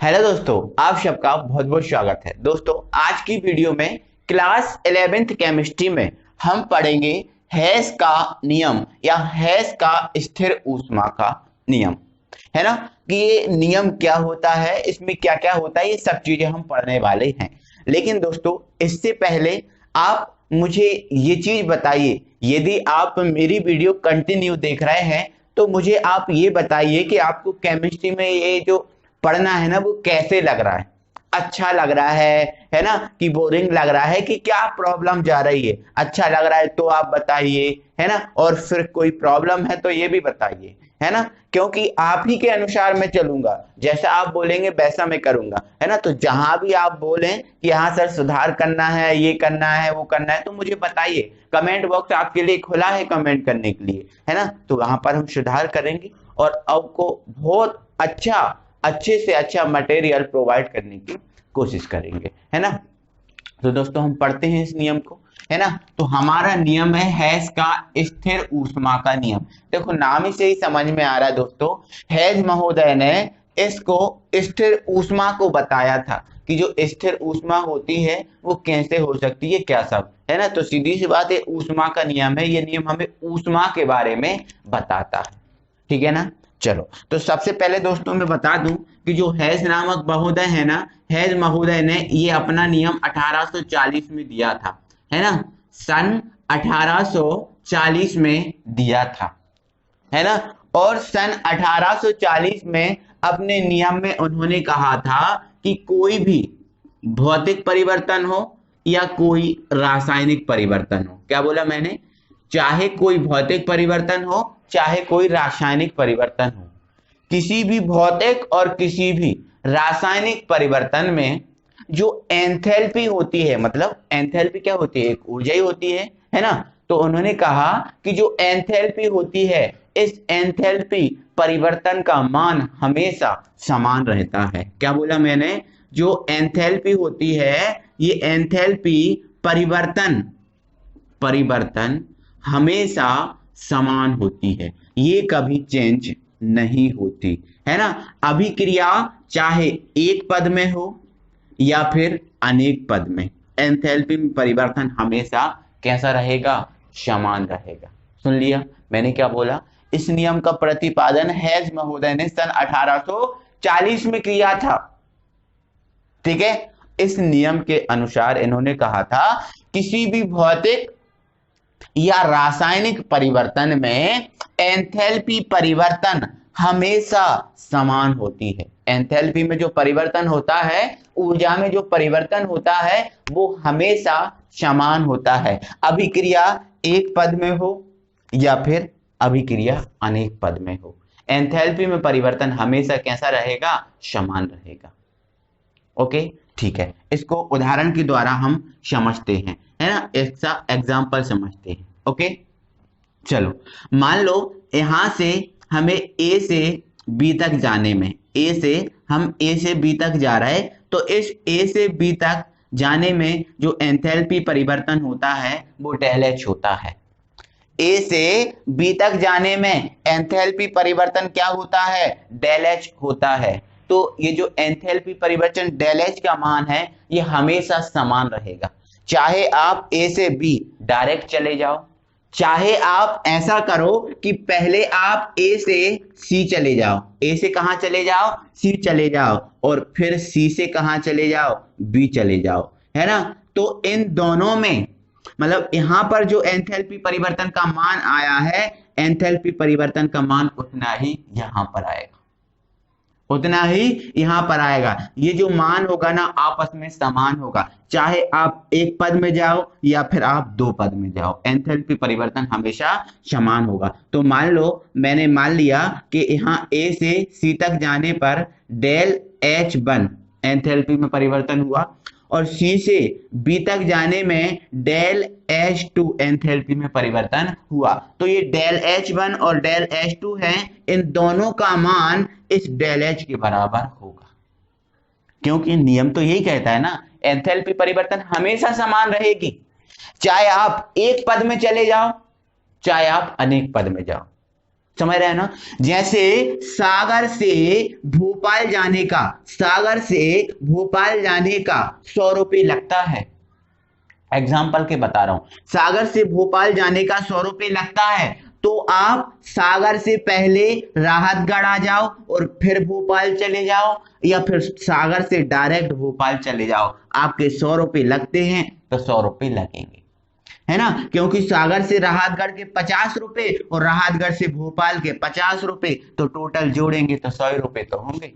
Hello दोस्तों, आप सबका बहुत बहुत स्वागत है। दोस्तों, आज की वीडियो में क्लास 11th केमिस्ट्री में हम पढ़ेंगे हेस का नियम या हेस का स्थिर ऊष्मा का नियम, है ना। कि ये नियम क्या होता है, इसमें क्या क्या होता है, ये सब चीजें हम पढ़ने वाले हैं। लेकिन दोस्तों, इससे पहले आप मुझे ये चीज बताइए, यदि आप मेरी वीडियो कंटिन्यू देख रहे हैं तो मुझे आप ये बताइए कि आपको केमिस्ट्री में ये जो पढ़ना है ना वो कैसे लग रहा है। अच्छा लग रहा है ना, कि बोरिंग लग रहा है, कि क्या प्रॉब्लम जा रही है। अच्छा लग रहा है तो आप बताइए, है ना। और फिर कोई प्रॉब्लम है तो ये भी बताइए, है ना। क्योंकि आप ही के अनुसार मैं चलूंगा, जैसा आप बोलेंगे वैसा मैं करूंगा, है ना। तो जहां भी आप बोलें कि हाँ सर सुधार करना है, ये करना है, वो करना है, तो मुझे बताइए। कमेंट बॉक्स आपके लिए खुला है कमेंट करने के लिए, है ना। तो वहां पर हम सुधार करेंगे और आपको बहुत अच्छे से अच्छा मटेरियल प्रोवाइड करने की कोशिश करेंगे, है ना। तो दोस्तों, हम पढ़ते हैं इस नियम को, है ना। तो हमारा नियम है हेस का स्थिर ऊष्मा का नियम। देखो, नाम ही से ही समझ में आ रहा है दोस्तों, हेस महोदय ने इसको स्थिर ऊष्मा को बताया था कि जो स्थिर ऊष्मा होती है वो कैसे हो सकती है, क्या सब, है ना। तो सीधी सी बात है, ऊष्मा का नियम है, ये नियम हमें ऊष्मा के बारे में बताता है, ठीक है ना। चलो, तो सबसे पहले दोस्तों मैं बता दूं कि जो हेस नामक महोदय है ना, हेस महोदय ने ये अपना नियम 1840 में दिया था, है ना। सन 1840 में दिया था, है ना। और सन 1840 में अपने नियम में उन्होंने कहा था कि कोई भी भौतिक परिवर्तन हो या कोई रासायनिक परिवर्तन हो, क्या बोला मैंने, चाहे कोई भौतिक परिवर्तन हो चाहे कोई रासायनिक परिवर्तन हो, किसी भी भौतिक और किसी भी रासायनिक परिवर्तन में जो एंथैल्पी होती है, मतलब एंथैल्पी क्या होती है, एक ऊर्जा ही होती है ना। तो उन्होंने कहा कि जो एंथैल्पी होती है, इस एंथैल्पी परिवर्तन का मान हमेशा समान रहता है। क्या बोला मैंने, जो एंथैल्पी होती है, ये एंथैल्पी परिवर्तन परिवर्तन हमेशा समान होती है, ये कभी चेंज नहीं होती, है ना। अभिक्रिया चाहे एक पद में हो या फिर अनेक पद में, एंथैल्पी में परिवर्तन हमेशा कैसा रहेगा, समान रहेगा। सुन लिया मैंने क्या बोला। इस नियम का प्रतिपादन हेज महोदय ने सन 1840 में किया था, ठीक है। इस नियम के अनुसार इन्होंने कहा था किसी भी भौतिक या रासायनिक परिवर्तन में एंथैल्पी परिवर्तन हमेशा समान होती है। एंथैल्पी में जो परिवर्तन होता है, ऊर्जा में जो परिवर्तन होता है, वो हमेशा समान होता है। अभिक्रिया एक पद में हो या फिर अभिक्रिया अनेक पद में हो, एंथैल्पी में परिवर्तन हमेशा कैसा रहेगा, समान रहेगा। ओके, ठीक है। इसको उदाहरण के द्वारा हम समझते हैं, है ना, इसका एग्जाम्पल समझते हैं। ओके, चलो, मान लो यहां से हमें ए से बी तक जाने में, हम ए से बी तक जा रहे हैं, तो इस ए से बी तक जाने में जो एंथैल्पी परिवर्तन होता है वो डेल एच होता है। ए से बी तक जाने में एंथैल्पी परिवर्तन क्या होता है, डेल एच होता है। तो ये जो एंथैल्पी परिवर्तन डेल एच का मान है, ये हमेशा समान रहेगा, चाहे आप ए से बी डायरेक्ट चले जाओ, चाहे आप ऐसा करो कि पहले आप ए से सी चले जाओ, ए से कहां चले जाओ, सी चले जाओ, और फिर सी से कहां चले जाओ, बी चले जाओ, है ना। तो इन दोनों में, मतलब यहां पर जो एंथैल्पी परिवर्तन का मान आया है, एंथैल्पी परिवर्तन का मान उतना ही यहां पर आएगा, उतना ही यहां पर आएगा। ये जो मान होगा ना, आपस में समान होगा, चाहे आप एक पद में जाओ या फिर आप दो पद में जाओ, एंथैल्पी परिवर्तन हमेशा समान होगा। तो मान लो, मैंने मान लिया कि यहाँ ए से सी तक जाने पर डेल एच वन एंथैल्पी में परिवर्तन हुआ, और सी से बी तक जाने में डेल एच टू एंथैल्पी में परिवर्तन हुआ। तो ये डेल एच वन और डेल एच टू है, इन दोनों का मान इस डेल एच के बराबर होगा, क्योंकि नियम तो यही कहता है ना, एंथैल्पी परिवर्तन हमेशा समान रहेगी, चाहे आप एक पद में चले जाओ चाहे आप अनेक पद में जाओ, समझ रहे हैं ना। जैसे सागर से भोपाल जाने का 100 रुपये लगता है। एग्जाम्पल के बता रहा हूं, सागर से भोपाल जाने का 100 रुपये लगता है, तो आप सागर से पहले राहतगढ़ आ जाओ और फिर भोपाल चले जाओ, या फिर सागर से डायरेक्ट भोपाल चले जाओ। आपके 100 रुपये लगते हैं तो 100 रुपये लगेंगे, है ना, क्योंकि सागर से राहतगढ़ के 50 रुपए और राहतगढ़ से भोपाल के 50 रुपए, तो टोटल जोड़ेंगे तो 100 रुपए तो होंगे।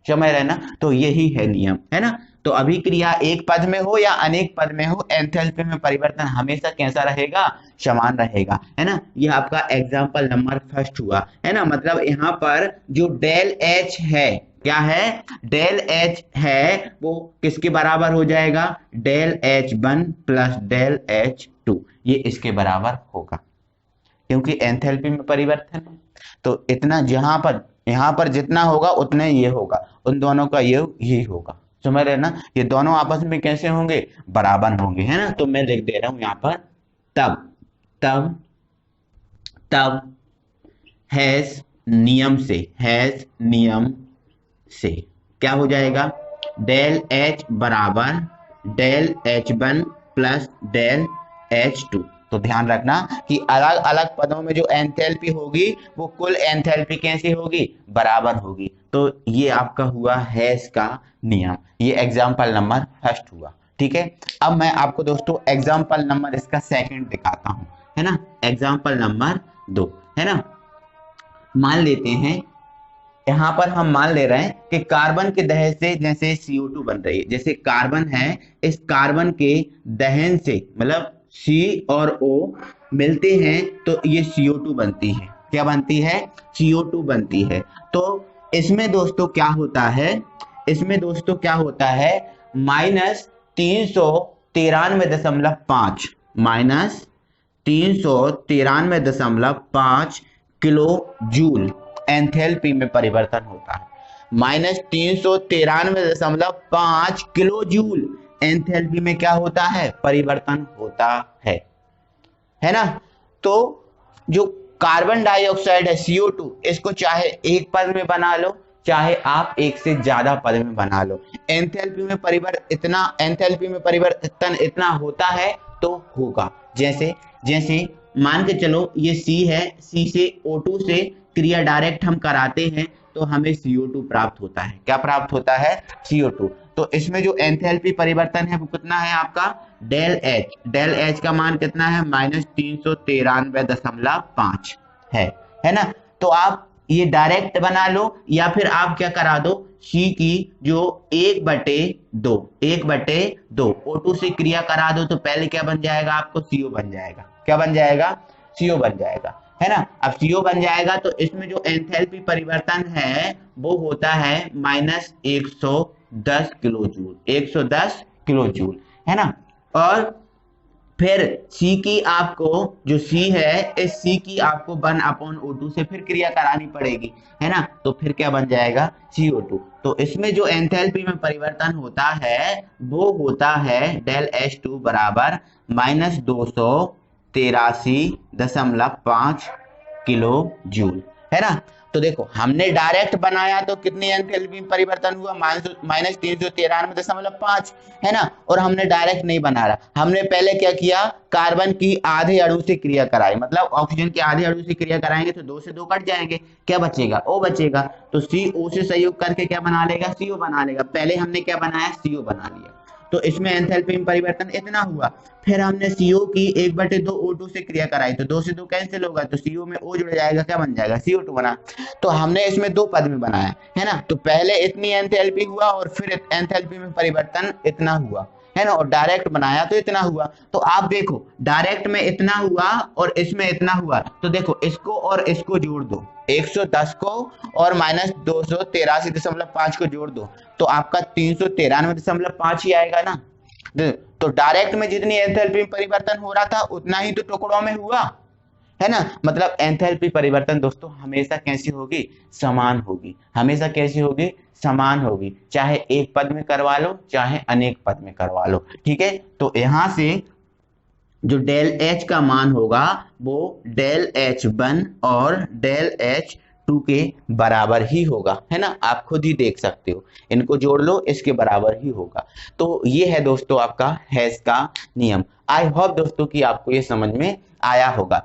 समझ रहे ना। तो यही है नियम, है ना। तो अभिक्रिया एक पद में हो या अनेक पद में हो, एंथैल्पी में परिवर्तन हमेशा कैसा रहेगा, समान रहेगा, है ना। यह आपका एग्जाम्पल नंबर फर्स्ट हुआ, है ना। मतलब यहाँ पर जो डेल एच है, क्या है, डेल एच है, वो किसके बराबर हो जाएगा, del H 1 plus del H 2, ये इसके बराबर होगा, क्योंकि एंथैल्पी में परिवर्तन है। तो इतना यहाँ पर जितना होगा उतना ये होगा, उन दोनों का ये होगा। समझ रहे ना। ये दोनों आपस में कैसे होंगे, बराबर होंगे, है ना। तो मैं लिख दे रहा हूं यहाँ पर तब हैश नियम से क्या हो जाएगा, डेल एच बराबर del H1 plus del H2। तो ध्यान रखना कि अलग अलग पदों में जो एंथैल्पी होगी वो कुल एंथैल्पी कैसी होगी, बराबर होगी। तो ये आपका हुआ हैश का नियम, ये एग्जाम्पल नंबर फर्स्ट हुआ। ठीक है, अब मैं आपको दोस्तों एग्जाम्पल नंबर इसका सेकंड दिखाता हूं, है ना। एग्जाम्पल नंबर 2, है ना। मान लेते हैं, यहाँ पर हम मान ले रहे हैं कि कार्बन के दहन से जैसे CO2 बन रही है, जैसे कार्बन है, इस कार्बन के दहन से मतलब C और O मिलते हैं तो ये CO2 बनती है। क्या बनती है, CO2 बनती है। तो इसमें दोस्तों क्या होता है, -393.5 किलो जूल एंथैल्पी में परिवर्तन होता है। -393.5 किलो जूल एंथैल्पी में क्या होता है, परिवर्तन होता है ना। तो जो कार्बन डाइऑक्साइड है CO2, इसको चाहे एक पद में बना लो, चाहे आप एक से ज्यादा पद में बना लो, एंथैल्पी में परिवर्तन इतना होता है तो होगा। जैसे मान के चलो ये C है, C से O2 से क्रिया डायरेक्ट हम कराते हैं तो हमें CO2 प्राप्त होता है। क्या प्राप्त होता है, CO2। तो इसमें जो एंथैल्पी परिवर्तन है वो कितना है आपका, डेल H का मान कितना है, -393.5 है ना। तो आप ये डायरेक्ट बना लो, या फिर आप क्या करा दो, C की जो 1/2 O2 से क्रिया करा दो, तो पहले क्या बन जाएगा आपको, CO बन जाएगा। क्या बन जाएगा, CO बन जाएगा, है ना। अब CO बन जाएगा तो इसमें जो एंथैल्पी परिवर्तन है वो होता है -110 किलो जूल, है ना। और फिर C की आपको जो C है, इस C की आपको 1/O2 से फिर क्रिया करानी पड़ेगी, है ना। तो फिर क्या बन जाएगा, CO2। तो इसमें जो एंथैल्पी में परिवर्तन होता है वो होता है डेल H2 बराबर -283.5 किलो जूल, है ना। तो देखो हमने डायरेक्ट बनाया तो कितनी एंथैल्पी में परिवर्तन हुआ, -393.5, है ना। और हमने डायरेक्ट नहीं बना रहा, हमने पहले क्या किया, कार्बन की आधे अणु से क्रिया कराई, मतलब ऑक्सीजन के आधे अणु से क्रिया कराएंगे तो 2 से 2 कट जाएंगे, क्या बचेगा, O बचेगा। तो CO से संयोग करके क्या बना लेगा, CO बना लेगा। पहले हमने क्या बनाया, CO बना लिया। तो इसमें एंथैल्पी में परिवर्तन इतना हुआ। फिर हमने CO की 1/2 O2 से क्रिया कराई, तो 2 से 2 कैंसिल होगा, तो CO में O जुड़ जाएगा, क्या बन जाएगा, CO2 बना। तो हमने इसमें 2 पद में बनाया, है ना। तो पहले इतनी एंथैल्पी हुआ और फिर एंथैल्पी में परिवर्तन इतना हुआ, है ना। और डायरेक्ट बनाया तो इतना हुआ। तो आप देखो डायरेक्ट में इतना हुआ और इसमें इतना हुआ, तो देखो इसको और इसको जोड़ दो, 110 को और -283.5 को जोड़ दो, तो आपका 393.5 ही आएगा ना। तो डायरेक्ट में जितनी एंथैल्पी में परिवर्तन हो रहा था उतना ही तो टुकड़ों में हुआ, है ना। मतलब एंथैल्पी परिवर्तन दोस्तों हमेशा कैसी होगी, समान होगी। हमेशा कैसी होगी, समान होगी, चाहे एक पद में करवा लो चाहे अनेक पद में करवा लो। ठीक है, तो यहां से जो डेल एच का मान होगा वो डेल एच वन और डेल एच टू के बराबर ही होगा, है ना। आप खुद ही देख सकते हो, इनको जोड़ लो, इसके बराबर ही होगा। तो ये है दोस्तों आपका हेस का नियम। आई होप दोस्तों कि आपको ये समझ में आया होगा।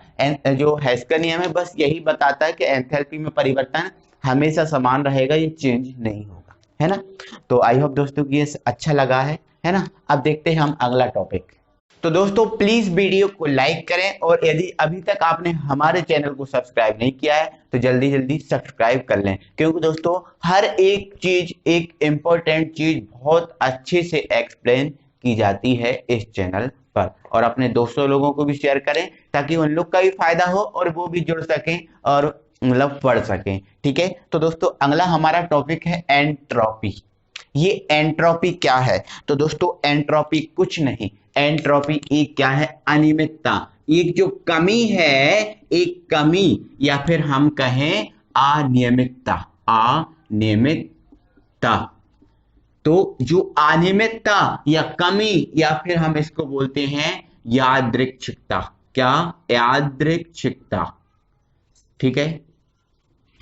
जो हेस का नियम है बस यही बताता है कि एंथैल्पी में परिवर्तन हमेशा समान रहेगा, ये चेंज नहीं होगा, है ना। तो आई होप दोस्तों कि ये अच्छा लगा है ना। अब देखते हैं हम अगला टॉपिक। तो दोस्तों प्लीज वीडियो को लाइक करें, और यदि अभी तक आपने हमारे चैनल को सब्सक्राइब नहीं किया है तो जल्दी जल्दी सब्सक्राइब कर लें, क्योंकि दोस्तों हर एक चीज, एक इम्पोर्टेंट चीज बहुत अच्छे से एक्सप्लेन की जाती है इस चैनल पर। और अपने दोस्तों लोगों को भी शेयर करें ताकि उन लोग का भी फायदा हो और वो भी जुड़ सकें और मतलब पढ़ सकें, ठीक है। तो दोस्तों अगला हमारा टॉपिक है एंट्रोपी। ये एंट्रोपी क्या है? तो दोस्तों एंट्रोपी कुछ नहीं, एंट्रोपी एक क्या है? अनियमितता, एक जो कमी है, एक कमी या फिर हम कहें अनियमितता, अनियमितता। तो जो अनियमितता या कमी या फिर हम इसको बोलते हैं यादृच्छिकता। क्या? यादृच्छिकता, ठीक है,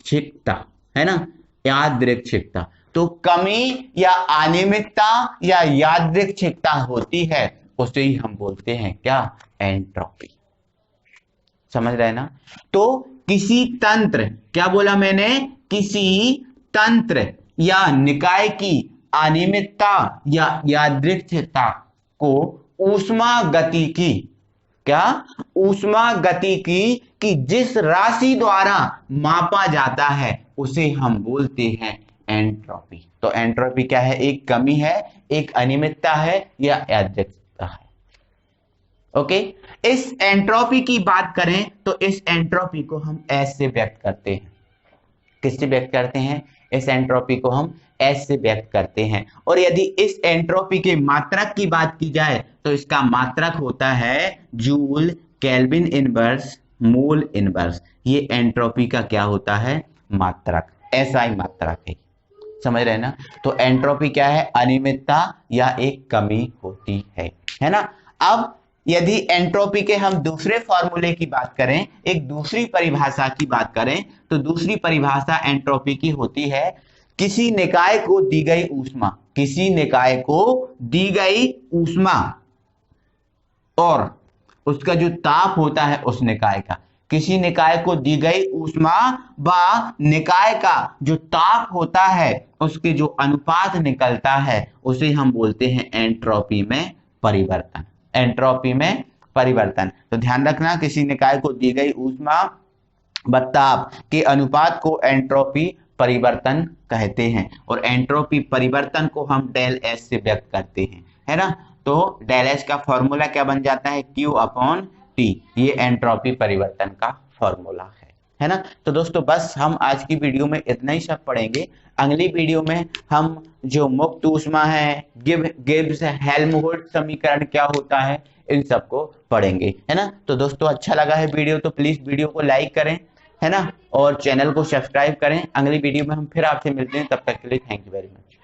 छिकता, है ना, यादृच्छिकता। तो कमी या अनियमितता या यादृच्छिकता होती है, उसे ही हम बोलते हैं क्या? एंट्रोपी। समझ रहे हैं ना। तो किसी तंत्र, क्या बोला मैंने? किसी तंत्र या निकाय की अनियमितता या यादृच्छिकता को ऊष्मा गति की, क्या? ऊष्मा गति की जिस राशि द्वारा मापा जाता है उसे हम बोलते हैं एंट्रोपी। तो एंट्रोपी क्या है? एक कमी है, एक अनियमितता है या यादृच्छिकता है। ओके, इस एंट्रोपी की बात करें तो इस एंट्रोपी को हम एस से व्यक्त करते हैं। किससे व्यक्त करते हैं? इस एंट्रोपी को हम एस से व्यक्त करते हैं। और यदि इस एंट्रोपी के मात्रक की बात की जाए तो इसका मात्रक होता है joule, kelvin inverse, mole inverse. ये एंट्रोपी का क्या होता है? मात्रक, एसआई मात्रक है। समझ रहे हैं ना। तो एंट्रोपी क्या है? अनियमितता या एक कमी होती है ना। अब यदि एंट्रोपी के हम दूसरे फॉर्मूले की बात करें, एक दूसरी परिभाषा की बात करें, तो दूसरी परिभाषा एंट्रोपी की होती है किसी निकाय को दी गई ऊष्मा, किसी निकाय को दी गई ऊष्मा और उसका जो ताप होता है उस निकाय का, किसी निकाय को दी गई ऊष्मा व निकाय का जो ताप होता है उसके जो अनुपात निकलता है उसे हम बोलते हैं एंट्रोपी में परिवर्तन। एंट्रोपी में परिवर्तन। तो ध्यान रखना, किसी निकाय को दी गई ऊष्मा व ताप के अनुपात को एंट्रोपी परिवर्तन कहते हैं, और एंट्रोपी परिवर्तन को हम डेल एस से व्यक्त करते हैं, है ना। तो डेल एस का फॉर्मूला क्या बन जाता है? Q upon T। ये एंट्रोपी परिवर्तन का फॉर्मूला है ना। तो दोस्तों बस हम आज की वीडियो में इतना ही सब पढ़ेंगे। अगली वीडियो में हम जो मुक्त ऊष्मा है, गिब्स हेल्महोल्ट्ज समीकरण क्या होता है, इन सबको पढ़ेंगे, है ना। तो दोस्तों अच्छा लगा है वीडियो तो प्लीज वीडियो को लाइक करें, है ना, और चैनल को सब्सक्राइब करें। अगली वीडियो में हम फिर आपसे मिलते हैं, तब तक के लिए थैंक यू वेरी मच।